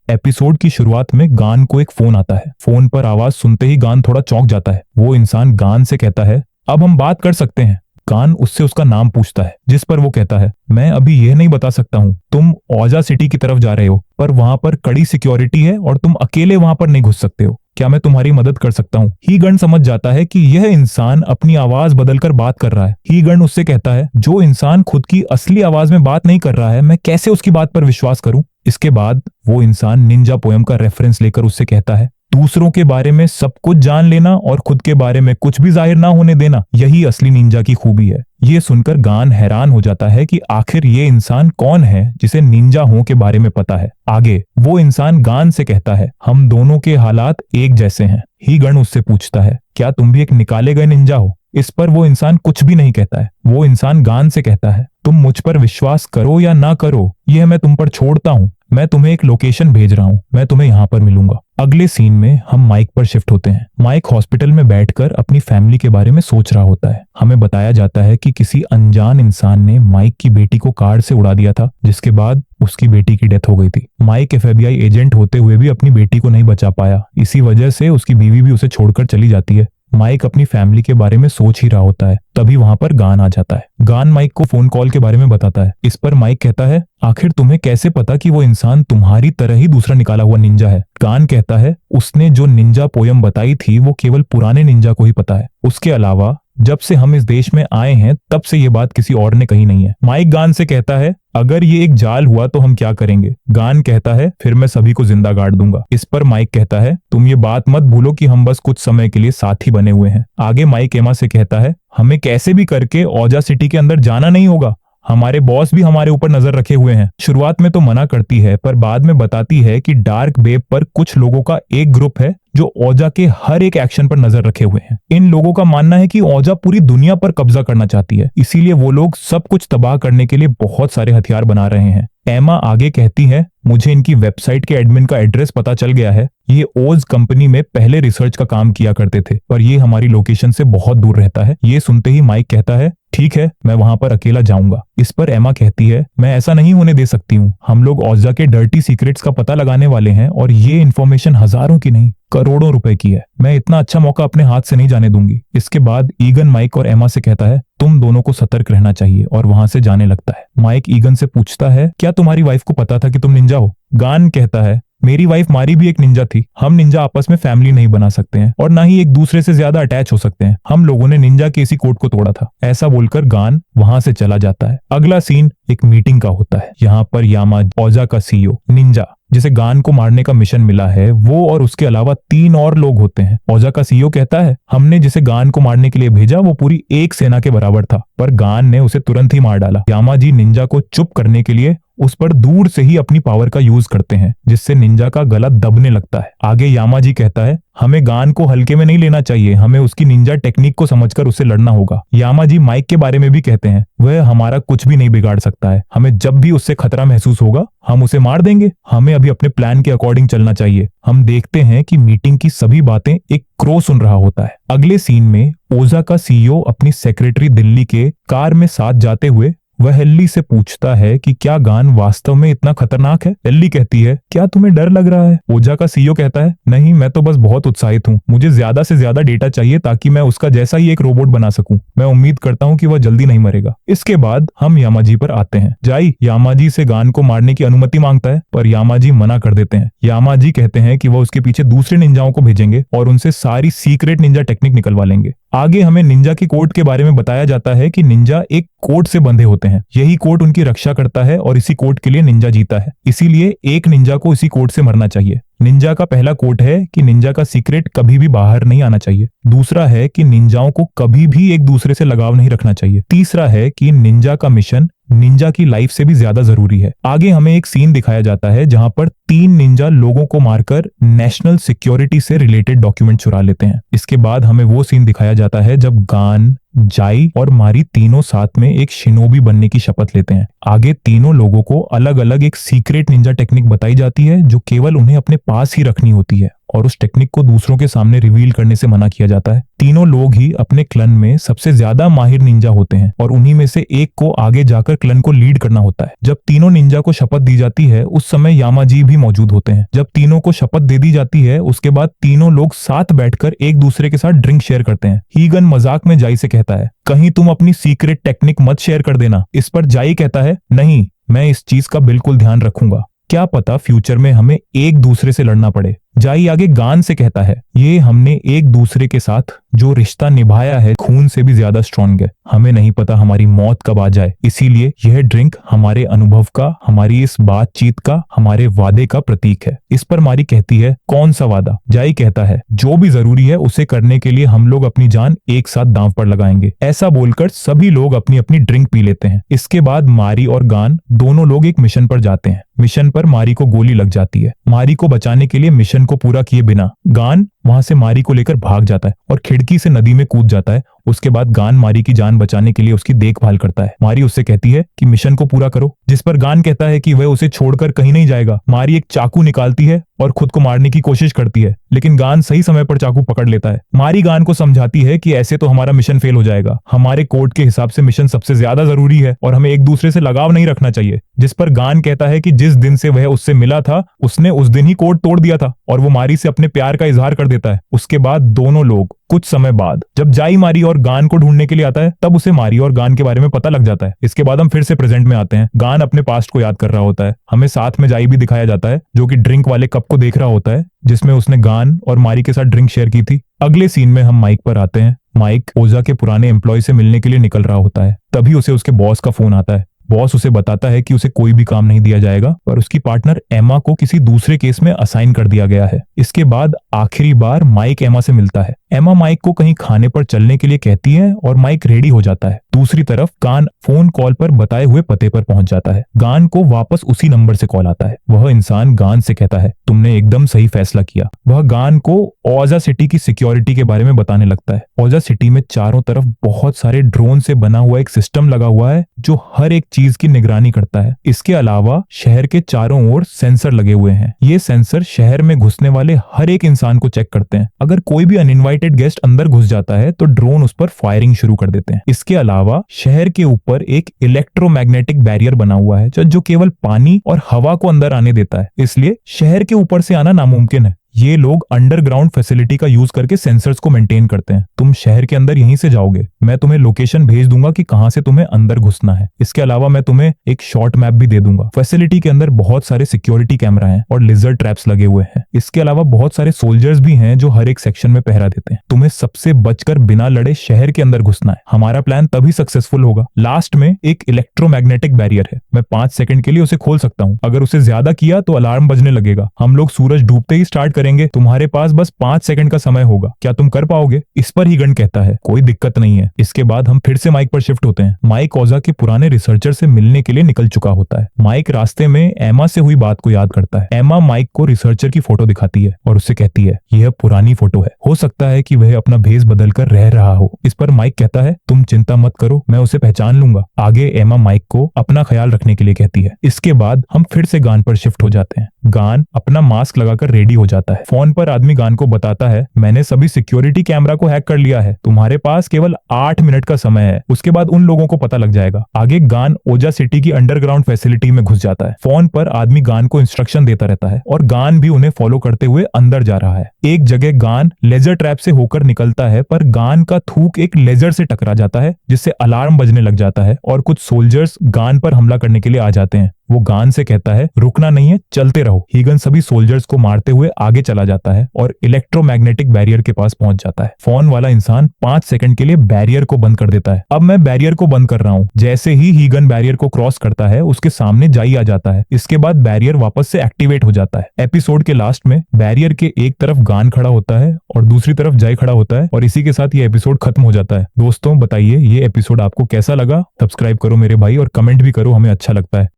Episode की शुरुआत में गान को एक फोन आता है। फोन पर आवाज सुनते ही गान थोड़ा चौंक जाता है। वो इंसान गान से कहता है, अब हम बात कर सकते हैं। गान उससे उसका नाम पूछता है, जिस पर वो कहता है, मैं अभी यह नहीं बता सकता हूँ। तुम औजा सिटी की तरफ जा रहे हो, पर वहां पर कड़ी सिक्योरिटी है और तुम अकेले वहां पर नहीं घुस सकते हो। क्या मैं तुम्हारी मदद कर सकता हूँ? ही गण समझ जाता है कि यह इंसान अपनी आवाज बदलकर बात कर रहा है। ही गण उससे कहता है, जो इंसान खुद की असली आवाज में बात नहीं कर रहा है, मैं कैसे उसकी बात पर विश्वास करूं? इसके बाद वो इंसान निंजा पोयम का रेफरेंस लेकर उससे कहता है, दूसरों के बारे में सब कुछ जान लेना और खुद के बारे में कुछ भी जाहिर ना होने देना, यही असली निंजा की खूबी है। ये सुनकर गान हैरान हो जाता है कि आखिर ये इंसान कौन है जिसे निंजा हो के बारे में पता है। आगे वो इंसान गान से कहता है, हम दोनों के हालात एक जैसे हैं। ही गण उससे पूछता है, क्या तुम भी एक निकाले गए निंजा हो? इस पर वो इंसान कुछ भी नहीं कहता है। वो इंसान गान से कहता है, तुम मुझ पर विश्वास करो या ना करो, यह मैं तुम पर छोड़ता हूँ। मैं तुम्हें एक लोकेशन भेज रहा हूँ, मैं तुम्हें यहाँ पर मिलूंगा। अगले सीन में हम माइक पर शिफ्ट होते हैं। माइक हॉस्पिटल में बैठकर अपनी फैमिली के बारे में सोच रहा होता है। हमें बताया जाता है कि किसी अनजान इंसान ने माइक की बेटी को कार से उड़ा दिया था, जिसके बाद उसकी बेटी की डेथ हो गई थी। माइक एफबीआई एजेंट होते हुए भी अपनी बेटी को नहीं बचा पाया। इसी वजह से उसकी बीवी भी उसे छोड़कर चली जाती है। माइक अपनी फैमिली के बारे में सोच ही रहा होता है, तभी वहां पर गान आ जाता है। गान माइक को फोन कॉल के बारे में बताता है। इस पर माइक कहता है, आखिर तुम्हें कैसे पता कि वो इंसान तुम्हारी तरह ही दूसरा निकाला हुआ निंजा है? गान कहता है, उसने जो निंजा पोयम बताई थी वो केवल पुराने निंजा को ही पता है। उसके अलावा जब से हम इस देश में आए हैं तब से ये बात किसी और ने कही नहीं है। माइक गान से कहता है, अगर ये एक जाल हुआ तो हम क्या करेंगे? गान कहता है, फिर मैं सभी को जिंदा गाड़ दूंगा। इस पर माइक कहता है, तुम ये बात मत भूलो कि हम बस कुछ समय के लिए साथी बने हुए हैं। आगे माइक एमा से कहता है, हमें कैसे भी करके औजा सिटी के अंदर जाना नहीं होगा। हमारे बॉस भी हमारे ऊपर नजर रखे हुए हैं। शुरुआत में तो मना करती है, पर बाद में बताती है कि डार्क वेब पर कुछ लोगों का एक ग्रुप है जो औजा के हर एक एक्शन पर नजर रखे हुए हैं। इन लोगों का मानना है कि औजा पूरी दुनिया पर कब्जा करना चाहती है, इसीलिए वो लोग सब कुछ तबाह करने के लिए बहुत सारे हथियार बना रहे हैं। एमा आगे कहती है, मुझे इनकी वेबसाइट के एडमिन का एड्रेस पता चल गया है। ये ओज कंपनी में पहले रिसर्च का काम किया करते थे, पर ये हमारी लोकेशन से बहुत दूर रहता है। ये सुनते ही माइक कहता है, ठीक है, मैं वहां पर अकेला जाऊंगा। इस पर एमा कहती है, मैं ऐसा नहीं होने दे सकती हूँ। हम लोग औजा के डर्टी सीक्रेट्स का पता लगाने वाले हैं और ये इन्फॉर्मेशन हजारों की नहीं करोड़ों रुपए की है। मैं इतना अच्छा मौका अपने हाथ से नहीं जाने दूंगी। इसके बाद ईगन माइक और एमा से कहता है, तुम दोनों को सतर्क रहना चाहिए, और वहां से जाने लगता है। माइक ईगन से पूछता है, क्या तुम्हारी वाइफ को पता था कि तुम निंजा हो? गान कहता है, मेरी वाइफ मारी भी एक निंजा थी। हम निंजा आपस में फैमिली नहीं बना सकते हैं और ना ही एक दूसरे से ज्यादा अटैच हो सकते हैं। हम लोगों ने निंजा के इसी कोड को तोड़ा था। ऐसा बोलकर गान वहां से चला जाता है। अगला सीन एक मीटिंग का होता है। यहाँ पर यामा, औजा का सीईओ, निंजा जिसे गान को मारने का मिशन मिला है, वो और उसके अलावा 3 और लोग होते हैं। औजा का सीईओ कहता है, हमने जिसे गान को मारने के लिए भेजा वो पूरी एक सेना के बराबर था, पर गान ने उसे तुरंत ही मार डाला। यामा जी निंजा को चुप करने के लिए उस पर दूर से ही अपनी पावर का यूज करते हैं, जिससे निंजा का गला दबने लगता है। आगे यामा जी कहता है, हमें गान को हल्के में नहीं लेना चाहिए, हमें उसकी निंजा टेक्निक को समझकर उससे लड़ना होगा। यामा जी माइक के बारे में भी कहते हैं, वह हमारा कुछ भी नहीं बिगाड़ सकता है। हमें जब भी उससे खतरा महसूस होगा हम उसे मार देंगे। हमें अभी अपने प्लान के अकॉर्डिंग चलना चाहिए। हम देखते हैं कि मीटिंग की सभी बातें एक क्रो सुन रहा होता है। अगले सीन में ओजा का सीईओ अपनी सेक्रेटरी दिल्ली के कार में साथ जाते हुए वह हेल्ली से पूछता है कि क्या गान वास्तव में इतना खतरनाक है? हेल्ली कहती है, क्या तुम्हें डर लग रहा है? ओजा का सीईओ कहता है, नहीं, मैं तो बस बहुत उत्साहित हूँ। मुझे ज्यादा से ज्यादा डेटा चाहिए ताकि मैं उसका जैसा ही एक रोबोट बना सकूं। मैं उम्मीद करता हूँ कि वह जल्दी नहीं मरेगा। इसके बाद हम यामाजी पर आते हैं। जाई यामाजी से गान को मारने की अनुमति मांगता है, पर यामाजी मना कर देते हैं। यामाजी कहते हैं कि वह उसके पीछे दूसरे निंजाओं को भेजेंगे और उनसे सारी सीक्रेट निंजा टेक्निक निकलवा लेंगे। आगे हमें निंजा के कोड के बारे में बताया जाता है कि निंजा एक कोड से बंधे होते हैं। यही कोड उनकी रक्षा करता है और इसी कोड के लिए निंजा जीता है। इसीलिए एक निंजा को इसी कोड से मरना चाहिए। निंजा का पहला कोड है कि निंजा का सीक्रेट कभी भी बाहर नहीं आना चाहिए। दूसरा है कि निंजाओं को कभी भी एक दूसरे से लगाव नहीं रखना चाहिए। तीसरा है कि निंजा का मिशन निंजा की लाइफ से भी ज्यादा जरूरी है। आगे हमें एक सीन दिखाया जाता है जहां पर 3 निंजा लोगों को मारकर नेशनल सिक्योरिटी से रिलेटेड डॉक्यूमेंट चुरा लेते हैं। इसके बाद हमें वो सीन दिखाया जाता है जब गान, जाई और मारी तीनों साथ में एक शिनोबी बनने की शपथ लेते हैं। आगे तीनों लोगों को अलग अलग एक सीक्रेट निंजा टेक्निक बताई जाती है जो केवल उन्हें अपने पास ही रखनी होती है। और उस टेक्निक को दूसरों के सामने रिवील करने से मना किया जाता है। तीनों लोग ही अपने क्लन में सबसे ज्यादा माहिर निंजा होते हैं और उन्हीं में से एक को आगे जाकर क्लन को लीड करना होता है। जब तीनों निंजा को शपथ दी जाती है उस समय यामाजी भी मौजूद होते हैं। जब तीनों को शपथ दे दी जाती है उसके बाद तीनों लोग साथ बैठकर एक दूसरे के साथ ड्रिंक शेयर करते हैं। हीगन मजाक में जाई से कहता है, कहीं तुम अपनी सीक्रेट टेक्निक मत शेयर कर देना। इस पर जाई कहता है, नहीं, मैं इस चीज का बिल्कुल ध्यान रखूंगा। क्या पता फ्यूचर में हमें एक दूसरे से लड़ना पड़े। जाई आगे गान से कहता है, ये हमने एक दूसरे के साथ जो रिश्ता निभाया है खून से भी ज्यादा स्ट्रांग है। हमें नहीं पता हमारी मौत कब आ जाए, इसीलिए यह ड्रिंक हमारे अनुभव का, हमारी इस बातचीत का, हमारे वादे का प्रतीक है। इस पर मारी कहती है, कौन सा वादा? जाई कहता है, जो भी जरूरी है उसे करने के लिए हम लोग अपनी जान एक साथ दांव पर लगाएंगे। ऐसा बोलकर सभी लोग अपनी अपनी ड्रिंक पी लेते हैं। इसके बाद मारी और गान दोनों लोग एक मिशन पर जाते हैं। मिशन पर मारी को गोली लग जाती है। मारी को बचाने के लिए मिशन को पूरा किए बिना गान वहां से मारी को लेकर भाग जाता है और खिड़की से नदी में कूद जाता है। उसके बाद गान मारी की जान बचाने के लिए उसकी देखभाल करता है। मारी उससे कहती है कि मिशन को पूरा करो, जिस पर गान कहता है कि वह उसे छोड़कर कहीं नहीं जाएगा। मारी एक चाकू निकालती है और खुद को मारने की कोशिश करती है, लेकिन गान सही समय पर चाकू पकड़ लेता है। मारी गान को समझाती है कि ऐसे तो हमारा मिशन फेल हो जाएगा। हमारे कोड के हिसाब से मिशन सबसे ज्यादा जरूरी है और हमें एक दूसरे से लगाव नहीं रखना चाहिए। जिस पर गान कहता है कि जिस दिन से वह उससे मिला था उसने उस दिन ही कोड तोड़ दिया था और वो मारी से अपने प्यार का इजहार कर देता है। उसके बाद दोनों लोग कुछ समय बाद जब जाई मारी और गान को ढूंढने के लिए आता है तब उसे मारी और गान के बारे में पता लग जाता है। इसके बाद हम फिर से प्रेजेंट में आते हैं। गान अपने पास्ट को याद कर रहा होता है। हमें साथ में जाई भी दिखाया जाता है जो कि ड्रिंक वाले कप को देख रहा होता है जिसमें उसने गान और मारी के साथ ड्रिंक शेयर की थी। अगले सीन में हम माइक पर आते हैं। माइक ओजा के पुराने एम्प्लॉय से मिलने के लिए निकल रहा होता है। तभी उसे उसके बॉस का फोन आता है। बॉस उसे बताता है कि उसे कोई भी काम नहीं दिया जाएगा पर उसकी पार्टनर एमा को किसी दूसरे केस में असाइन कर दिया गया है। इसके बाद आखिरी बार माइक एमा से मिलता है। एमा माइक को कहीं खाने पर चलने के लिए कहती है और माइक रेडी हो जाता है। दूसरी तरफ गान फोन कॉल पर बताए हुए पते पर पहुंच जाता है। गान को वापस उसी नंबर से कॉल आता है। वह इंसान गान से कहता है, तुमने एकदम सही फैसला किया। वह गान को ओजा सिटी की सिक्योरिटी के बारे में बताने लगता है। ओजा सिटी में चारों तरफ बहुत सारे ड्रोन से बना हुआ एक सिस्टम लगा हुआ है जो हर एक चीज की निगरानी करता है। इसके अलावा शहर के चारों ओर सेंसर लगे हुए हैं। ये सेंसर शहर में घुसने वाले हर एक इंसान को चेक करते हैं। अगर कोई भी अनइनवाइटेड गेस्ट अंदर घुस जाता है तो ड्रोन उस पर फायरिंग शुरू कर देते हैं। इसके अलावा शहर के ऊपर एक इलेक्ट्रोमैग्नेटिक बैरियर बना हुआ है जो केवल पानी और हवा को अंदर आने देता है, इसलिए शहर के ऊपर से आना नामुमकिन है। ये लोग अंडरग्राउंड फैसिलिटी का यूज करके सेंसर्स को मेंटेन करते हैं। तुम शहर के अंदर यहीं से जाओगे। मैं तुम्हें लोकेशन भेज दूंगा कि कहां से तुम्हें अंदर घुसना है। इसके अलावा मैं तुम्हें एक शॉर्ट मैप भी दे दूंगा। फैसिलिटी के अंदर बहुत सारे सिक्योरिटी कैमरा हैं और लेजर ट्रैप्स लगे हुए हैं। इसके अलावा बहुत सारे सोल्जर्स भी हैं जो हर एक सेक्शन में पहरा देते हैं। तुम्हें सबसे बचकर बिना लड़े शहर के अंदर घुसना है। हमारा प्लान तभी सक्सेसफुल होगा। लास्ट में एक इलेक्ट्रोमैग्नेटिक बैरियर है। मैं 5 सेकंड के लिए उसे खोल सकता हूँ। अगर उसे ज्यादा किया तो अलार्म बजने लगेगा। हम लोग सूरज डूबते ही स्टार्ट करेंगे। तुम्हारे पास बस 5 सेकंड का समय होगा। क्या तुम कर पाओगे? इस पर हीगन कहता है, कोई दिक्कत नहीं है। इसके बाद हम फिर से माइक पर शिफ्ट होते हैं। माइक ओजा के पुराने रिसर्चर से मिलने के लिए निकल चुका होता है। माइक रास्ते में एमा से हुई बात को याद करता है। एमा माइक को रिसर्चर की फोटो दिखाती है और उससे कहती है, यह पुरानी फोटो है, हो सकता है कि वह अपना भेष बदल कर रह रहा हो। इस पर माइक कहता है, तुम चिंता मत करो, मैं उसे पहचान लूंगा। आगे एमा माइक को अपना ख्याल रखने के लिए कहती है। इसके बाद हम फिर से गान पर शिफ्ट हो जाते हैं। गान अपना मास्क लगाकर रेडी हो जाता है। फोन पर आदमी गान को बताता है, मैंने सभी सिक्योरिटी कैमरा को हैक कर लिया है। तुम्हारे पास केवल 8 मिनट का समय है, उसके बाद उन लोगों को पता लग जाएगा। आगे गान ओजा सिटी की अंडरग्राउंड फैसिलिटी में घुस जाता है। फोन पर आदमी गान को इंस्ट्रक्शन देता रहता है और गान भी उन्हें फॉलो करते हुए अंदर जा रहा है। एक जगह गान लेजर ट्रैप से होकर निकलता है पर गान का थूक एक लेजर से टकरा जाता है जिससे अलार्म बजने लग जाता है और कुछ सोल्जर्स गान पर हमला करने के लिए आ जाते हैं। वो गान से कहता है, रुकना नहीं है, चलते रहो। हीगन सभी सोल्जर्स को मारते हुए आगे चला जाता है और इलेक्ट्रोमैग्नेटिक बैरियर के पास पहुंच जाता है। फोन वाला इंसान 5 सेकंड के लिए बैरियर को बंद कर देता है। अब मैं बैरियर को बंद कर रहा हूँ। जैसे ही हीगन बैरियर को क्रॉस करता है उसके सामने जाई आ जाता है। इसके बाद बैरियर वापस से एक्टिवेट हो जाता है। एपिसोड के लास्ट में बैरियर के एक तरफ गान खड़ा होता है और दूसरी तरफ जाई खड़ा होता है और इसी के साथ ये एपिसोड खत्म हो जाता है। दोस्तों बताइए ये एपिसोड आपको कैसा लगा? सब्सक्राइब करो मेरे भाई और कमेंट भी करो, हमें अच्छा लगता है।